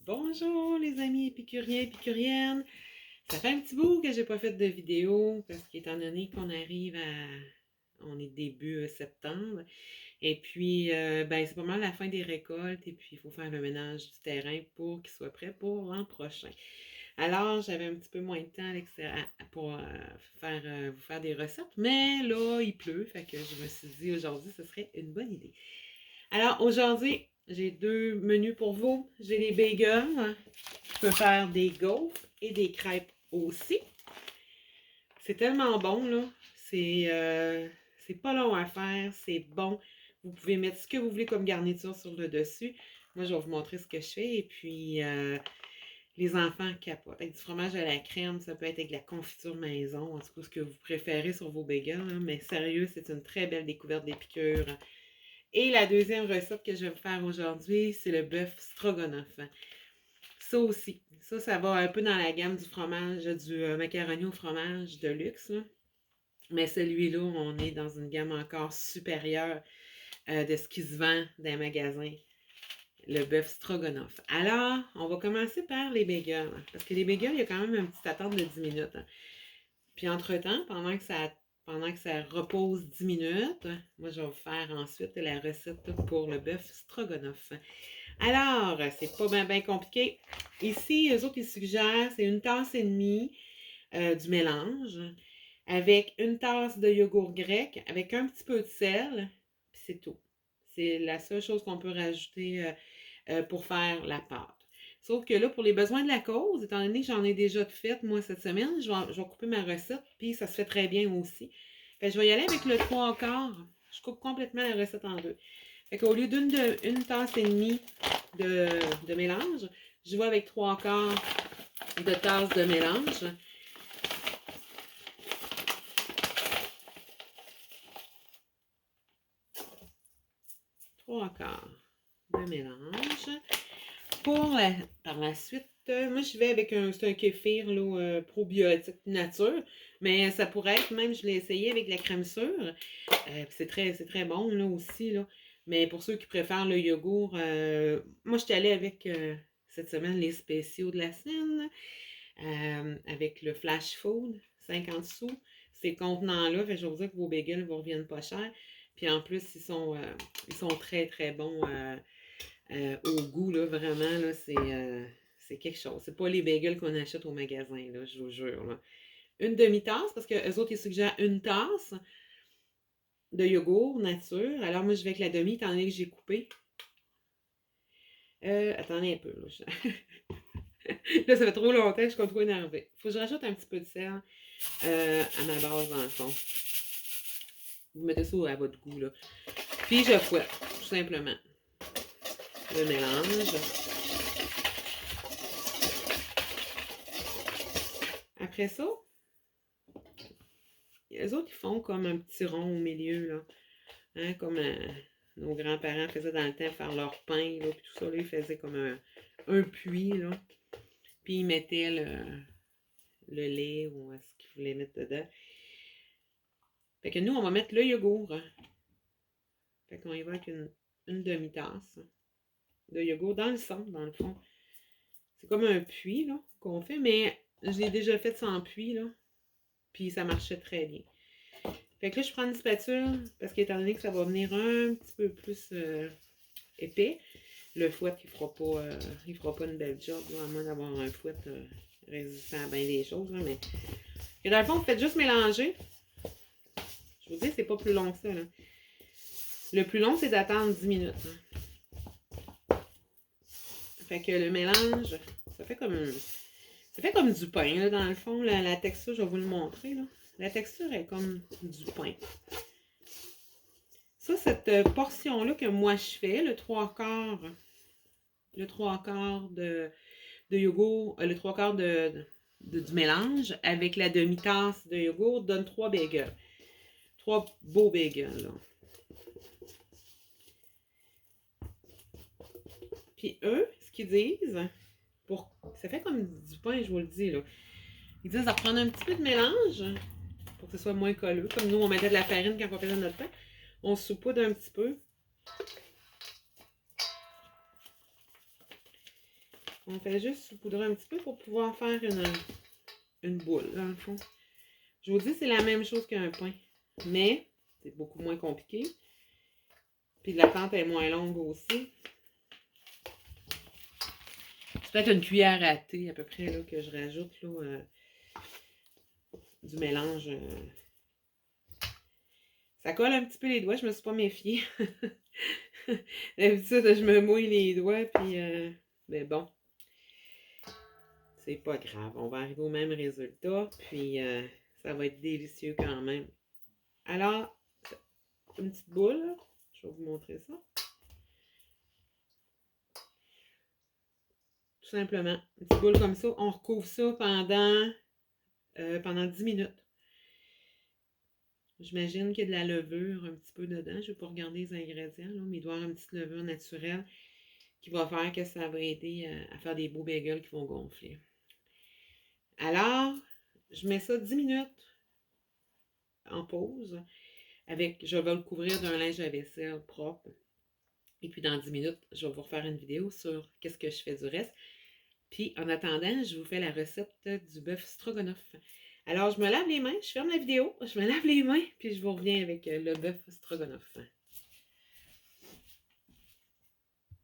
Bonjour les amis épicuriens, épicuriennes. Ça fait un petit bout que j'ai pas fait de vidéo parce qu'étant donné qu'on arrive à... On est début septembre. Et puis, ben, c'est pas mal la fin des récoltes et puis il faut faire le ménage du terrain pour qu'il soit prêt pour l'an prochain. Alors, j'avais un petit peu moins de temps pour vous faire des recettes, mais là, il pleut, fait que je me suis dit aujourd'hui, ce serait une bonne idée. Alors, aujourd'hui, j'ai deux menus pour vous. J'ai les bagels. Je peux faire des gaufres et des crêpes aussi. C'est tellement bon, là. C'est pas long à faire, c'est bon. Vous pouvez mettre ce que vous voulez comme garniture sur le dessus. Moi, je vais vous montrer ce que je fais. Et puis, les enfants capotent. Avec du fromage à la crème, ça peut être avec de la confiture maison, en tout cas ce que vous préférez sur vos bagels. Hein. Mais sérieux, c'est une très belle découverte d'épicure. Et la deuxième recette que je vais vous faire aujourd'hui, c'est le bœuf stroganoff. Ça aussi, ça va un peu dans la gamme du fromage, du macaroni au fromage de luxe. Là. Mais celui-là, on est dans une gamme encore supérieure de ce qui se vend dans les magasins. Le bœuf stroganoff. Alors, on va commencer par les bagels. Parce que les bagels, il y a quand même une petite attente de 10 minutes. Puis entre-temps, pendant que ça repose 10 minutes, moi, je vais vous faire ensuite la recette pour le bœuf stroganoff. Alors, c'est pas bien compliqué. Ici, eux autres, ils suggèrent, c'est une tasse et demie du mélange avec une tasse de yogourt grec, avec un petit peu de sel, puis c'est tout. C'est la seule chose qu'on peut rajouter pour faire la pâte. Sauf que là, pour les besoins de la cause, étant donné que j'en ai déjà fait, moi, cette semaine, je vais couper ma recette, puis ça se fait très bien aussi. Fait que je vais y aller avec le 3/4. Je coupe complètement la recette en deux. Fait qu'au lieu d'une tasse et demie de mélange, je vais avec 3/4 de tasse de mélange. Trois quarts de mélange. Par la suite, moi je vais avec c'est un kéfir là, probiotique nature, mais ça pourrait être, même je l'ai essayé avec la crème sûre. C'est très bon là aussi. Là. Mais pour ceux qui préfèrent le yogourt, moi je suis allée avec cette semaine les spéciaux de la semaine, avec le flash food, 50 sous. Ces contenants-là, je vais vous dire que vos bagels vous reviennent pas cher. Puis en plus, ils sont très très bons. Au goût, là, vraiment, là, c'est quelque chose. C'est pas les bagels qu'on achète au magasin, là, je vous jure. Là. Une demi-tasse, parce que eux autres, ils suggèrent une tasse de yogourt nature. Alors, moi, je vais avec la demi, étant donné que j'ai coupé. Attendez un peu, là. Là, ça fait trop longtemps que je suis trop énervée. Faut que je rajoute un petit peu de sel à ma base, dans le fond. Vous mettez ça à votre goût, là. Puis, je fouette, tout simplement. Le mélange. Après ça, les autres, ils font comme un petit rond au milieu, là. Hein, comme nos grands-parents faisaient dans le temps, faire leur pain, là, puis tout ça, là, ils faisaient comme un puits, là. Puis ils mettaient le lait ou ce qu'ils voulaient mettre dedans. Fait que nous, on va mettre le yogourt. Hein. Fait qu'on y va avec une demi-tasse de yogourt dans le centre, dans le fond. C'est comme un puits, là, qu'on fait, mais je l'ai déjà fait sans puits, là. Puis ça marchait très bien. Fait que là, je prends une spatule, parce qu'étant donné que ça va venir un petit peu plus épais, le fouet, il fera pas une belle job, là, à moins d'avoir un fouet résistant à bien des choses. Là, mais et dans le fond, vous faites juste mélanger. Je vous dis, c'est pas plus long que ça. Là. Le plus long, c'est d'attendre 10 minutes. Hein. Fait que le mélange, ça fait comme du pain, là, dans le fond. La texture, je vais vous le montrer. Là. La texture est comme du pain. Ça, cette portion-là que moi je fais, le 3/4 de yogourt, le 3/4 du mélange avec la demi-tasse de yogourt donne 3 bagels. 3 beaux bagels, là. Puis eux, ce qu'ils disent, ça fait comme du pain, je vous le dis, là. Ils disent de reprendre un petit peu de mélange pour que ce soit moins colleux. Comme nous, on mettait de la farine quand on faisait notre pain. On saupoudre un petit peu. On fait juste saupoudrer un petit peu pour pouvoir faire une boule, dans le fond. Je vous dis, c'est la même chose qu'un pain, mais c'est beaucoup moins compliqué. Puis l'attente est moins longue aussi. C'est peut-être une cuillère à thé à peu près là, que je rajoute là, du mélange. Ça colle un petit peu les doigts, je me suis pas méfiée. D'habitude, je me mouille les doigts, puis mais bon, c'est pas grave. On va arriver au même résultat, puis ça va être délicieux quand même. Alors, une petite boule, là. Je vais vous montrer ça. Tout simplement, une petite boule comme ça. On recouvre ça pendant 10 minutes. J'imagine qu'il y a de la levure un petit peu dedans. Je ne vais pas regarder les ingrédients, là, mais il doit y avoir une petite levure naturelle qui va faire que ça va aider à faire des beaux bagels qui vont gonfler. Alors, je mets ça 10 minutes en pause. Je vais le couvrir d'un linge à vaisselle propre. Et puis dans 10 minutes, je vais vous refaire une vidéo sur qu'est-ce que je fais du reste. Puis en attendant, je vous fais la recette du bœuf stroganoff. Alors, je me lave les mains, je ferme la vidéo, je me lave les mains, puis je vous reviens avec le bœuf stroganoff.